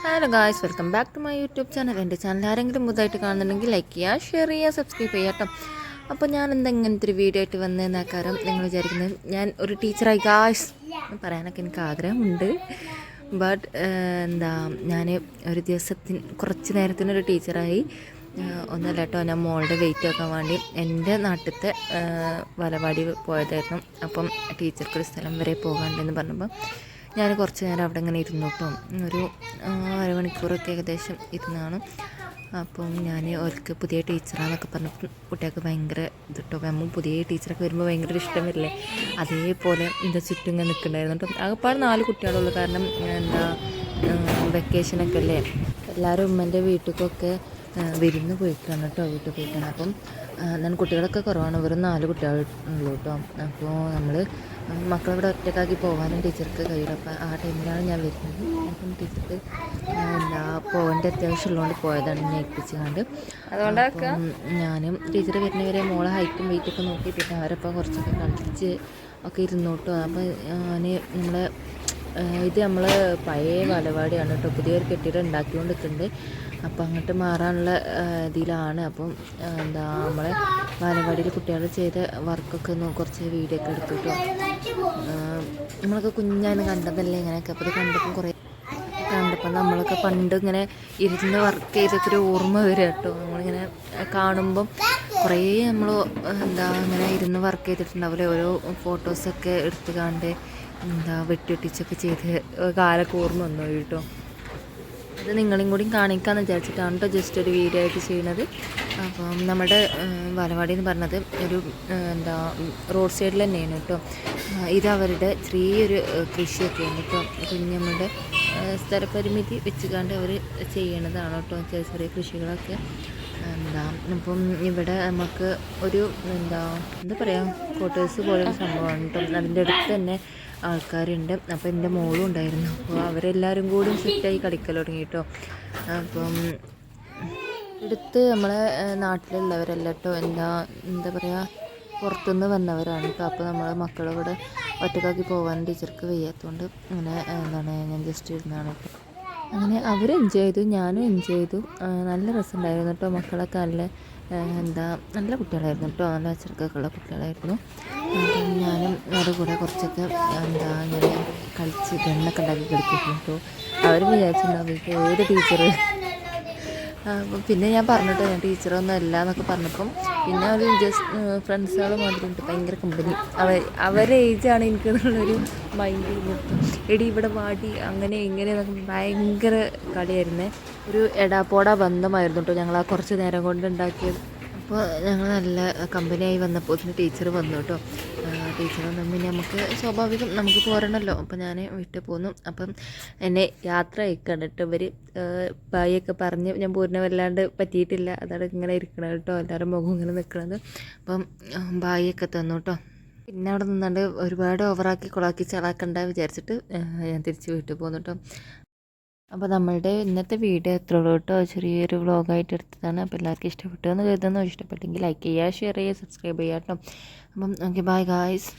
Hello guys, welcome back to my YouTube channel. എൻ്റെ channel ആരെങ്കിലും പുതുതായിട്ട് കാണുന്നുണ്ടെങ്കിൽ ലൈക്ക് ചെയ്യുക, ഷെയർ ചെയ്യുക, സബ്സ്ക്രൈബ് ചെയ്യുക കേട്ടോ. അപ്പോൾ ഞാൻ ഇങ്ങനത്തെ ഒരു വീഡിയോ ആയിട്ട് വന്നതെന്ന കാര്യം നിങ്ങൾ വിചാരിക്കുന്നത് ഞാൻ ഒരു ടീച്ചറായി ഗായ്സ് പറയാനൊക്കെ എനിക്ക് ആഗ്രഹമുണ്ട്. ബട്ട് ഞാൻ ഒരു കുറച്ച് നേരത്തിനൊരു ടീച്ചറായി ഒന്നല്ല കേട്ടോ. ഞാൻ മോളുടെ വെയിറ്റ് വെക്കാൻ വേണ്ടി എൻ്റെ നാട്ടിലത്തെ വലവാടി പോയതായിരുന്നു. അപ്പം ടീച്ചർക്കൊരു സ്ഥലം വരെ പോകാണ്ടെന്ന് പറഞ്ഞപ്പോൾ ഞാൻ കുറച്ച് നേരം അവിടെ ഇങ്ങനെ ഇരുന്നു കേട്ടോ. ഒരു അരമണിക്കൂറൊക്കെ ഏകദേശം ഇരുന്നാണ്. അപ്പം ഞാൻ അവർക്ക് പുതിയ ടീച്ചറാന്നൊക്കെ പറഞ്ഞപ്പോൾ കുട്ടികൾക്ക് ഭയങ്കര ഇതിട്ടോ. നമ്മൾ പുതിയ ടീച്ചറൊക്കെ വരുമ്പോൾ ഭയങ്കര ഇഷ്ടമില്ലേ, അതേപോലെ ചുറ്റും ഇങ്ങനെ നിൽക്കുന്നുണ്ടായിരുന്നു കേട്ടോ. ആകെപ്പാട് 4 കുട്ടികളുള്ളൂ. കാരണം വെക്കേഷനൊക്കെ അല്ലേ, എല്ലാവരും ഉമ്മൻ്റെ വീട്ടിലേക്കൊക്കെ വിരുന്ന് പോയിട്ടാണ് കേട്ടോ, വീട്ടിൽ പോയിട്ടാണ്. അപ്പം ഞാൻ കുട്ടികളൊക്കെ കുറവാണ്, വെറും 4 കുട്ടികളുള്ളൂ കേട്ടോ. അപ്പോൾ നമ്മൾ മക്കളിവിടെ ഒറ്റക്കാക്കി പോകാനും ടീച്ചർക്ക് കഴിയില്ല. അപ്പോൾ ആ ടൈമിലാണ് ഞാൻ വരുന്നത്. അപ്പം ടീച്ചർക്ക് പോകേണ്ട അത്യാവശ്യമുള്ളതുകൊണ്ട് പോയതാണ് എന്നെ ഏൽപ്പിച്ചുകൊണ്ട്. അപ്പം ഞാനും ടീച്ചർ വരുന്നവരെ മോളെ ഹൈറ്റും വെയിറ്റൊക്കെ നോക്കി പിന്നെ അവരപ്പം കുറച്ചൊക്കെ കളിച്ച് ഒക്കെ ഇരുന്നു കേട്ടോ. അപ്പോൾ ഇത് നമ്മൾ പഴയ വലവാടിയാണ് കേട്ടോ. പുതിയൊരു കെട്ടിടം ഉണ്ടാക്കിക്കൊണ്ട് നിൽക്കുന്നുണ്ട്. അപ്പോൾ അങ്ങോട്ട് മാറാനുള്ള ഇതിലാണ്. അപ്പം നമ്മളെ ബാലവാടിയിൽ കുട്ടികൾ ചെയ്ത വർക്കൊക്കെ കുറച്ച് വീഡിയോ ഒക്കെ എടുത്തു കേട്ടോ. നമ്മളൊക്കെ കുഞ്ഞാണ് കണ്ടതല്ലേ ഇങ്ങനെയൊക്കെ. അപ്പോൾ ഇത് കണ്ടപ്പോൾ നമ്മളൊക്കെ പണ്ട് ഇങ്ങനെ ഇരുന്ന് വർക്ക് ചെയ്തൊക്കെ ഓർമ്മ വരിക കേട്ടോ. നമ്മളിങ്ങനെ കാണുമ്പം കുറേ നമ്മൾ ഇങ്ങനെ ഇരുന്ന് വർക്ക് ചെയ്തിട്ടുണ്ടാവില്ലേ, ഓരോ ഫോട്ടോസൊക്കെ എടുത്ത് കണ്ട് വെട്ടിയൊട്ടിച്ചൊക്കെ ചെയ്ത് കാലൊക്കെ ഓർമ്മ വന്നു കേട്ടോ. അത് നിങ്ങളെയും കൂടി കാണിക്കാമെന്ന് വിചാരിച്ചിട്ടാണ് കേട്ടോ ജസ്റ്റ് ഒരു വീഡിയോ ആയിട്ട് ചെയ്യുന്നത്. അപ്പം നമ്മുടെ വലവാടി എന്ന് പറഞ്ഞത് ഒരു റോഡ് സൈഡിൽ തന്നെയാണ് കേട്ടോ. ഇത് അവരുടെ ചെറിയൊരു കൃഷിയൊക്കെയാണ് കേട്ടോ. കുഞ്ഞമ്മയുടെ സ്ഥലപരിമിതി വെച്ചുകൊണ്ട് അവർ ചെയ്യണതാണ് കേട്ടോ ചെറിയ ചെറിയ കൃഷികളൊക്കെ. അപ്പം ഇവിടെ നമുക്ക് ഒരു എന്താ പറയുക, ക്വാർട്ടേഴ്സ് പോലൊരു സംഭവമാണ് കേട്ടോ. അതിൻ്റെ അടുത്ത് തന്നെ ആൾക്കാരുണ്ട്. അപ്പോൾ എൻ്റെ മോളും ഉണ്ടായിരുന്നു. അപ്പോൾ അവരെല്ലാവരും കൂടി സെറ്റായി കളിക്കൽ തുടങ്ങി കേട്ടോ. അപ്പം എടുത്ത് നമ്മളെ നാട്ടിലുള്ളവരല്ല കേട്ടോ, എന്താ പറയുക, പുറത്തുനിന്ന് വന്നവരാണ് കേട്ടോ. അപ്പോൾ നമ്മളെ മക്കളിവിടെ ഒറ്റക്കാക്കി പോകാൻ ടീച്ചർക്ക് വയ്യാത്തതുകൊണ്ട് അങ്ങനെ ഞാൻ ജസ്റ്റ് ഇരുന്നാണ് കേട്ടോ. അങ്ങനെ അവർ എൻജോയ് ചെയ്തു, ഞാനും എൻജോയ് ചെയ്തു. നല്ല രസമുണ്ടായിരുന്നു കേട്ടോ. മക്കളൊക്കെ നല്ല കുട്ടികളായിരുന്നു കേട്ടോ. നല്ല അച്ചടക്കമൊക്കെ ഉള്ള കുട്ടികളായിരുന്നു. ഞാനും അവരുടെ കൂടെ കുറച്ചൊക്കെ ഇങ്ങനെ കളിച്ച് ഗണ്ണൊക്കെ ഉണ്ടാക്കി കളിക്കുന്നു കേട്ടോ. അവർ വിചാരിച്ചിട്ടുണ്ടാവും ഏത് ടീച്ചർ. പിന്നെ ഞാൻ പറഞ്ഞിട്ടോ ഞാൻ ടീച്ചറൊന്നും അല്ല എന്നൊക്കെ പറഞ്ഞപ്പം പിന്നെ അവർ ഫ്രണ്ട്സുകൾ മാതിരിണ്ട്, ഭയങ്കര കമ്പനി. അവരുടെ ഏജാണ് എനിക്കെന്നുള്ളൊരു മൈൻഡ് കൊടുത്തു. എടി ഇവിടെ വാടി അങ്ങനെ ഇങ്ങനെ എന്നൊക്കെ ഭയങ്കര കളിയായിരുന്നേ. ഒരു എടാപ്പോടാ ബന്ധമായിരുന്നു കേട്ടോ ഞങ്ങൾ ആ കുറച്ച് നേരം കൊണ്ട് ഉണ്ടാക്കിയത്. അപ്പോൾ ഞങ്ങൾ നല്ല കമ്പനിയായി വന്നപ്പോൾ ടീച്ചർ വന്നു കേട്ടോ. ടീച്ചർ വന്നു പിന്നെ നമുക്ക് സ്വാഭാവികം നമുക്ക് പോരണമല്ലോ. അപ്പോൾ ഞാൻ വീട്ടിൽ പോന്നു. അപ്പം എന്നെ യാത്ര അയക്കാണ് കേട്ടോ ഇവർ. ബായിയൊക്കെ പറഞ്ഞ് ഞാൻ പൂർണ്ണ വല്ലാണ്ട് പറ്റിയിട്ടില്ല, അതാണ് ഇങ്ങനെ ഇരിക്കണത് കേട്ടോ. എല്ലാവരും മുഖം ഇങ്ങനെ നിൽക്കണത്. അപ്പം ബായിയൊക്കെ തന്നു കേട്ടോ. പിന്നെ അവിടെ നിന്നാണ്ട് ഒരുപാട് ഓവറാക്കി കൊളാക്കി ചളാക്കണ്ട വിചാരിച്ചിട്ട് ഞാൻ തിരിച്ച് വീട്ടിൽ പോന്നു കേട്ടോ. അപ്പോൾ നമ്മളുടെ ഇന്നത്തെ വീഡിയോ എത്ര ഉള്ളൂ കേട്ടോ. ചെറിയൊരു വ്ളോഗായിട്ട് എടുത്തതാണ്. അപ്പോൾ എല്ലാവർക്കും ഇഷ്ടപ്പെട്ടു എന്ന് കരുതുന്നു. ഇഷ്ടപ്പെട്ടെങ്കിൽ ലൈക്ക് ചെയ്യുക, ഷെയർ ചെയ്യുക, സബ്സ്ക്രൈബ് ചെയ്യുക കേട്ടോ. അപ്പം ഓക്കെ, ബൈ ഗായ്സ്.